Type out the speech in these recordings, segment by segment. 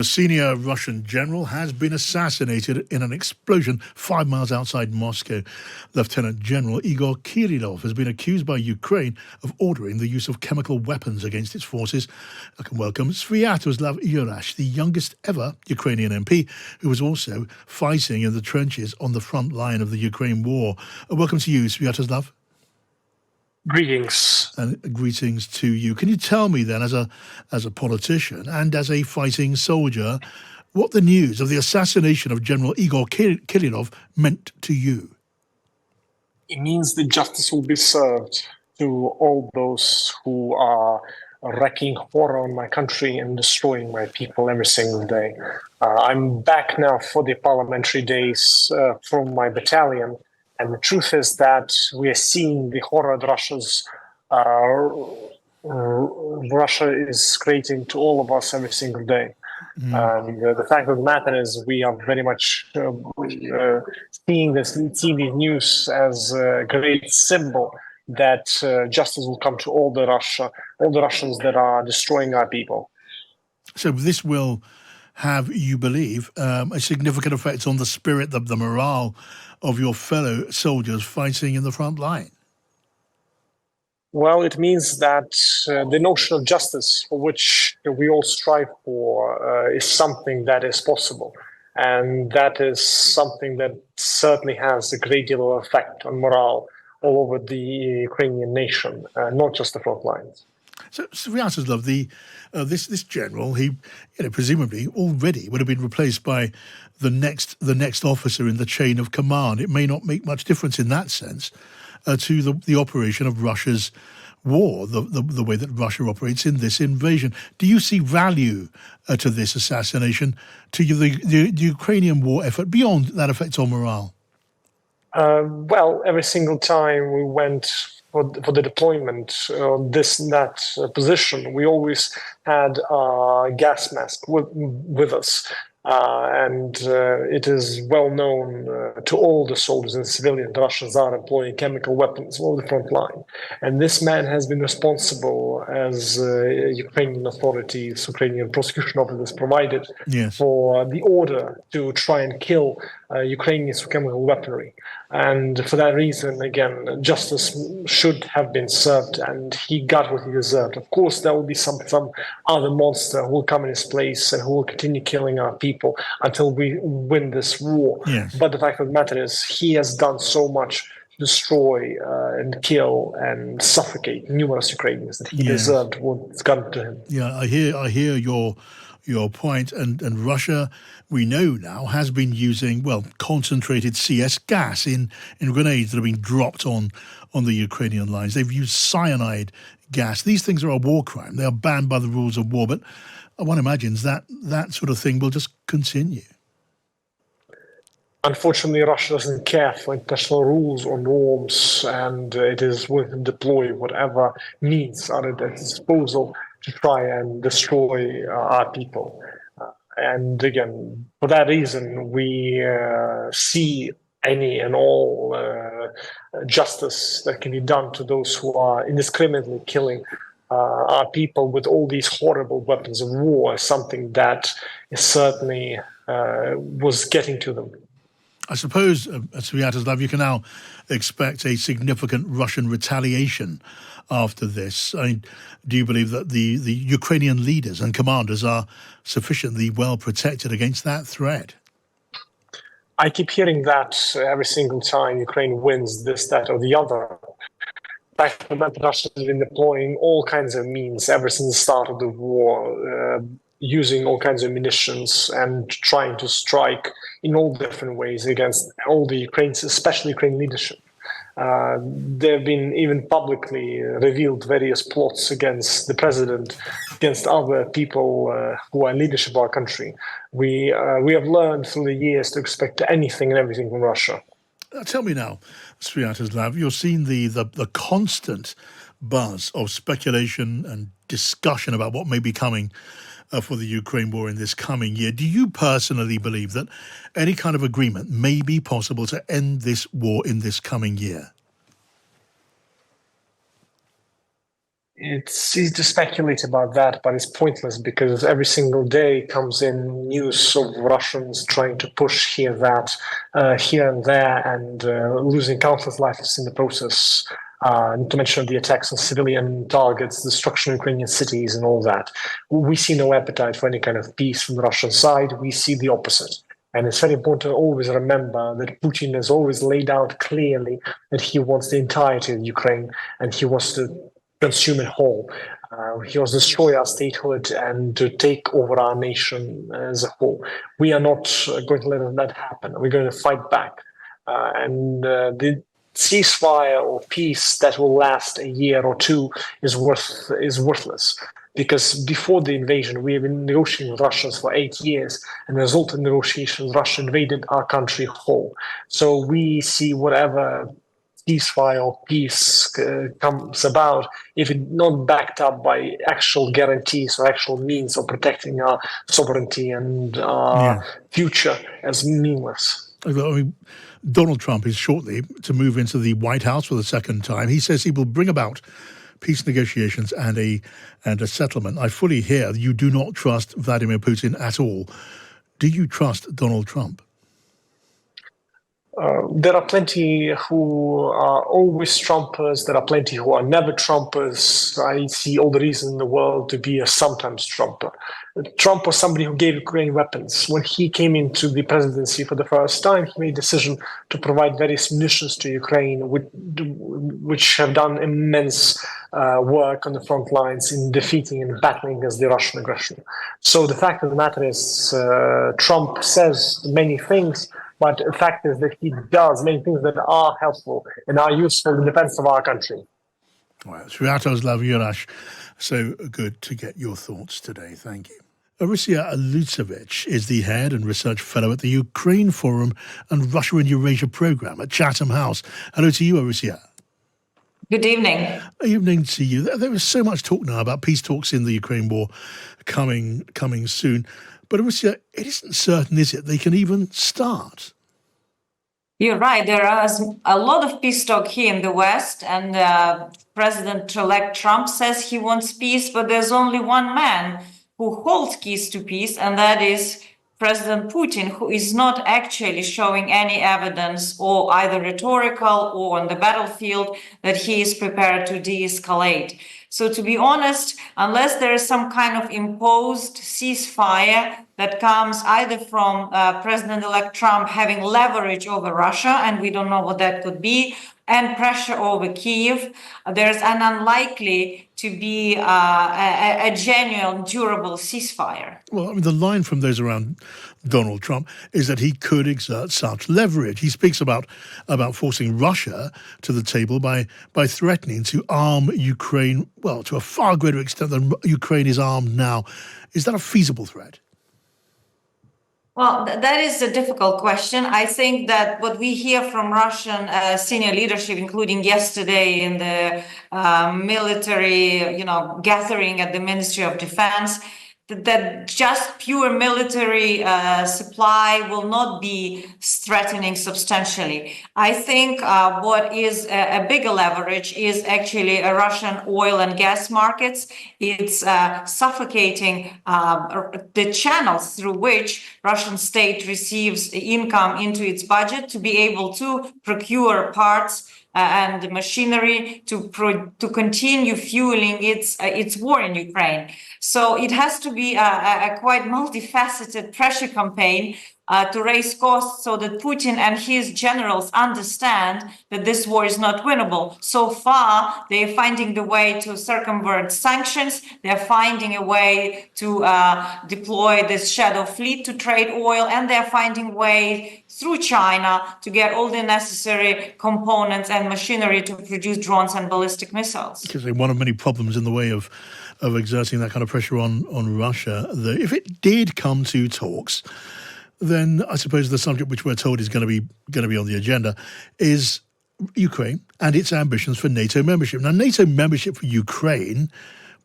A senior Russian general has been assassinated in an explosion 5 miles outside Moscow. Lieutenant General Igor Kirillov has been accused by Ukraine of ordering the use of chemical weapons against its forces. I can welcome Sviatoslav Yurash, the youngest ever Ukrainian MP, who was also fighting in the trenches on the front line of the Ukraine war. Welcome to you, Sviatoslav. Greetings. And greetings to you. Can you tell me then, as a politician and as a fighting soldier, what the news of the assassination of General Igor Kirillov meant to you? It means that justice will be served to all those who are wreaking horror on my country and destroying my people every single day. I'm back now for the parliamentary days from my battalion. And the truth is that we are seeing the horror that Russia is creating to all of us every single day. The fact of the matter is we are very much seeing these news as a great symbol that justice will come to all the Russians that are destroying our people. So this will have, you believe, a significant effect on the spirit, the morale of your fellow soldiers fighting in the front line? Well, it means that the notion of justice, for which we all strive for, is something that is possible. And that is something that certainly has a great deal of effect on morale all over the Ukrainian nation, not just the front lines. So, Sviatoslav, this general, he presumably already would have been replaced by the next officer in the chain of command. It may not make much difference in that sense to the operation of Russia's war, the way that Russia operates in this invasion. Do you see value to this assassination, to the Ukrainian war effort, beyond that effect on morale? Well, every single time we went for the deployment on this and that position, we always had a gas mask with us. It is well known to all the soldiers and civilians the Russians are employing chemical weapons on the front line. And this man has been responsible, as Ukrainian authorities, Ukrainian prosecution officers provided, for the order to try and kill Ukrainians with chemical weaponry. And for that reason, again, justice should have been served, and he got what he deserved. Of course, there will be some other monster who will come in his place and who will continue killing our people until we win this war. Yes. But the fact of the matter is, he has done so much to destroy and kill and suffocate numerous Ukrainians that he deserved what's come to him. Yeah, I hear your point, and Russia, we know now, has been using, concentrated CS gas in grenades that have been dropped on the Ukrainian lines. They've used cyanide gas. These things are a war crime. They are banned by the rules of war, but one imagines that sort of thing will just continue. Unfortunately, Russia doesn't care for international rules or norms, and it is willing to deploy whatever means are at its disposal to try and destroy our people. And again, for that reason, we see any and all justice that can be done to those who are indiscriminately killing our people with all these horrible weapons of war as something that is certainly was getting to them. I suppose, Sviatoslav, you can now expect a significant Russian retaliation after this. Do you believe that the Ukrainian leaders and commanders are sufficiently well protected against that threat? I keep hearing that every single time Ukraine wins this, that, or the other. Russia has been deploying all kinds of means ever since the start of the war, using all kinds of munitions and trying to strike in all different ways against all the Ukrainians, especially Ukrainian leadership. There have been even publicly revealed various plots against the president, against other people who are in leadership of our country. We have learned through the years to expect anything and everything from Russia. Tell me now, Sviatoslav, you're seeing the constant buzz of speculation and discussion about what may be coming for the Ukraine war in this coming year. Do you personally believe that any kind of agreement may be possible to end this war in this coming year? It's easy to speculate about that, but it's pointless because every single day comes in news of Russians trying to push here and there, and losing countless lives in the process. Not to mention the attacks on civilian targets, destruction of Ukrainian cities, and all that. We see no appetite for any kind of peace from the Russian side. We see the opposite. And it's very important to always remember that Putin has always laid out clearly that he wants the entirety of Ukraine and he wants to consume it whole. He wants to destroy our statehood and to take over our nation as a whole. We are not going to let that happen. We're going to fight back. The ceasefire or peace that will last a year or two is worthless. Because before the invasion, we have been negotiating with Russians for 8 years, and the result of negotiations, Russia invaded our country whole. So we see whatever ceasefire or peace comes about, if it's not backed up by actual guarantees or actual means of protecting our sovereignty and our future, as meaningless. I mean, Donald Trump is shortly to move into the White House for the second time. He says he will bring about peace negotiations and a settlement. I fully hear you do not trust Vladimir Putin at all. Do you trust Donald Trump? There are plenty who are always Trumpers. There are plenty who are never Trumpers. I see all the reason in the world to be a sometimes Trumper. Trump was somebody who gave Ukraine weapons. When he came into the presidency for the first time, he made a decision to provide various munitions to Ukraine, which have done immense work on the front lines in defeating and battling against the Russian aggression. So the fact of the matter is, Trump says many things, but the fact is that he does many things that are helpful and are useful in defense of our country. Well, Sviatoslav Yurash, so good to get your thoughts today. Thank you. Arisia Lutsevich is the head and research fellow at the Ukraine Forum and Russia and Eurasia Programme at Chatham House. Hello to you, Arisia. Good evening. Evening to you. There is so much talk now about peace talks in the Ukraine war coming soon. But Arisia, it isn't certain, is it, they can even start? You're right. There is a lot of peace talk here in the West, and President-elect Trump says he wants peace, but there's only one man who holds keys to peace, and that is President Putin, who is not actually showing any evidence, or either rhetorical or on the battlefield, that he is prepared to de-escalate. So to be honest, unless there is some kind of imposed ceasefire that comes either from President-elect Trump having leverage over Russia, and we don't know what that could be, and pressure over Kyiv, there's an unlikely to be a genuine, durable ceasefire. Well, I mean, the line from those around Donald Trump is that he could exert such leverage. He speaks about forcing Russia to the table by threatening to arm Ukraine, well, to a far greater extent than Ukraine is armed now. Is that a feasible threat? Well, that is a difficult question. I think that what we hear from Russian senior leadership, including yesterday in the military, gathering at the Ministry of Defense, that just pure military supply will not be threatening substantially. I think what is a bigger leverage is actually Russian oil and gas markets. It's suffocating the channels through which Russian state receives income into its budget to be able to procure parts and machinery to continue fueling its war in Ukraine. So it has to be a quite multifaceted pressure campaign to raise costs so that Putin and his generals understand that this war is not winnable. So far, they're finding the way to circumvent sanctions. They're finding a way to deploy this shadow fleet to trade oil, and they're finding a way through China to get all the necessary components and machinery to produce drones and ballistic missiles. Because one of many problems in the way of exerting that kind of pressure on Russia, if it did come to talks, then I suppose the subject which we're told is going to be on the agenda is Ukraine and its ambitions for NATO membership. Now, NATO membership for Ukraine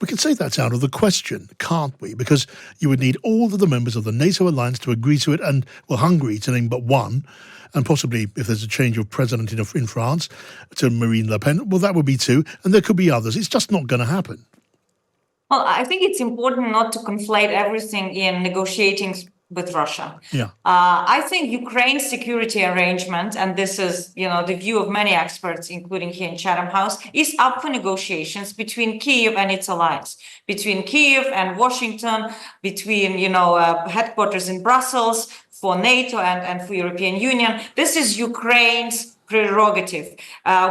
We can say that's out of the question, can't we? Because you would need all of the members of the NATO alliance to agree to it, and, well, Hungary, to name but one, and possibly, if there's a change of president in France, to Marine Le Pen, well, that would be two, and there could be others. It's just not going to happen. Well, I think it's important not to conflate everything in negotiating with Russia. Yeah. I think Ukraine's security arrangement, and this is, the view of many experts, including here in Chatham House, is up for negotiations between Kyiv and its allies, between Kyiv and Washington, between, headquarters in Brussels for NATO and for European Union. This is Ukraine's prerogative.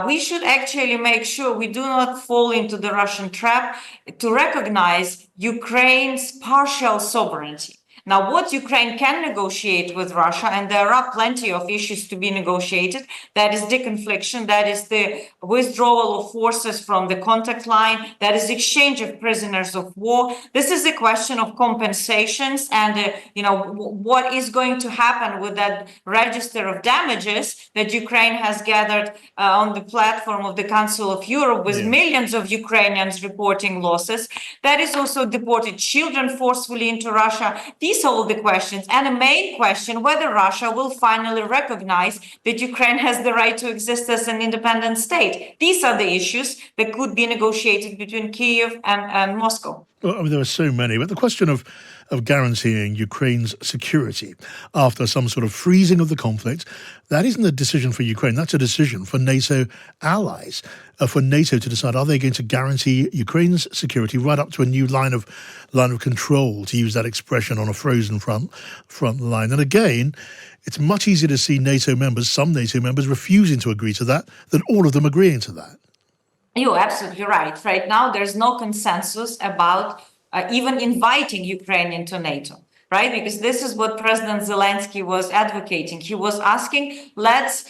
We should actually make sure we do not fall into the Russian trap to recognize Ukraine's partial sovereignty. Now, what Ukraine can negotiate with Russia, and there are plenty of issues to be negotiated, that is deconfliction, that is the withdrawal of forces from the contact line, that is exchange of prisoners of war. This is a question of compensations and, what is going to happen with that register of damages that Ukraine has gathered on the platform of the Council of Europe with millions of Ukrainians reporting losses. That is also deported children forcefully into Russia. These are all the questions, and a main question whether Russia will finally recognize that Ukraine has the right to exist as an independent state. These are the issues that could be negotiated between Kyiv and Moscow. Well, I mean, there are so many, but the question of guaranteeing Ukraine's security after some sort of freezing of the conflict, that isn't a decision for Ukraine. That's a decision for NATO allies, for NATO to decide, are they going to guarantee Ukraine's security right up to a new line of control, to use that expression, on a frozen front line. And again, it's much easier to see some NATO members refusing to agree to that than all of them agreeing to that. You're absolutely right. Right now, there's no consensus about even inviting Ukraine into NATO, right? Because this is what President Zelensky was advocating. He was asking, let's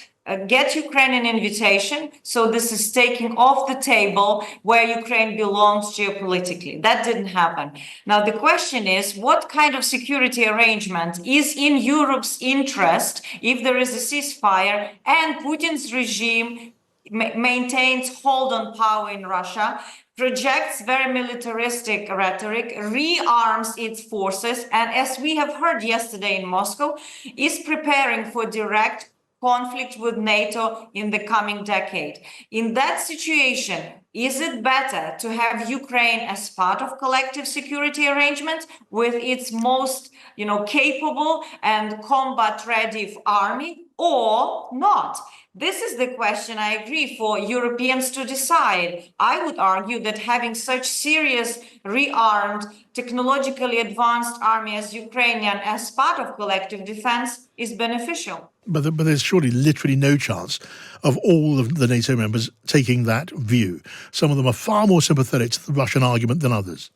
get Ukraine an invitation. So this is taking off the table where Ukraine belongs geopolitically. That didn't happen. Now, the question is, what kind of security arrangement is in Europe's interest if there is a ceasefire and Putin's regime maintains hold on power in Russia, projects very militaristic rhetoric, rearms its forces, and as we have heard yesterday in Moscow, is preparing for direct conflict with NATO in the coming decade. In that situation, is it better to have Ukraine as part of collective security arrangements with its most, capable and combat-ready army, or not? This is the question, I agree, for Europeans to decide. I would argue that having such serious, rearmed, technologically advanced army as Ukrainian as part of collective defense is beneficial. But there's surely literally no chance of all of the NATO members taking that view. Some of them are far more sympathetic to the Russian argument than others.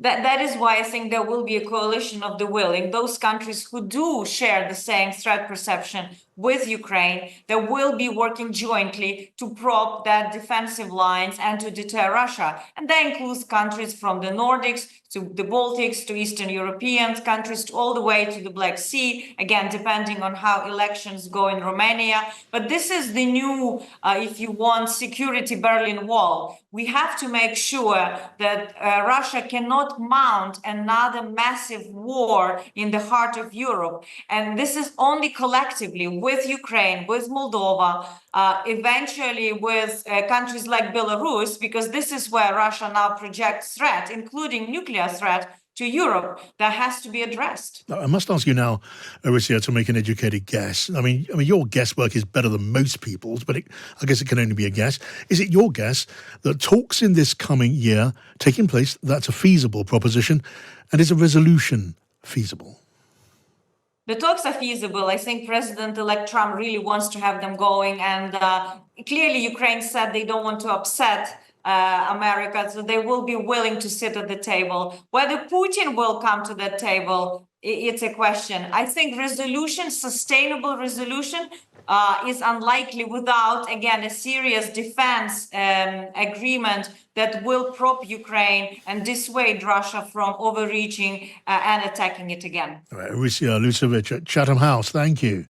That is why I think there will be a coalition of the willing. Those countries who do share the same threat perception with Ukraine, that will be working jointly to prop that defensive lines and to deter Russia. And that includes countries from the Nordics to the Baltics to Eastern European countries, to all the way to the Black Sea, again, depending on how elections go in Romania. But this is the new, if you want, security Berlin Wall. We have to make sure that Russia cannot mount another massive war in the heart of Europe. And this is only collectively with Ukraine, with Moldova, eventually with countries like Belarus, because this is where Russia now projects threat, including nuclear threat to Europe, that has to be addressed. I must ask you now, Arisia, to make an educated guess. I mean, your guesswork is better than most people's, but I guess it can only be a guess. Is it your guess that talks in this coming year taking place, that's a feasible proposition, and is a resolution feasible? The talks are feasible. I think President-elect Trump really wants to have them going. And clearly, Ukraine said they don't want to upset America, so they will be willing to sit at the table. Whether Putin will come to that table, it's a question. I think sustainable resolution, is unlikely without, again, a serious defense agreement that will prop Ukraine and dissuade Russia from overreaching and attacking it again. All right, Arisia Lucevic at Chatham House, thank you.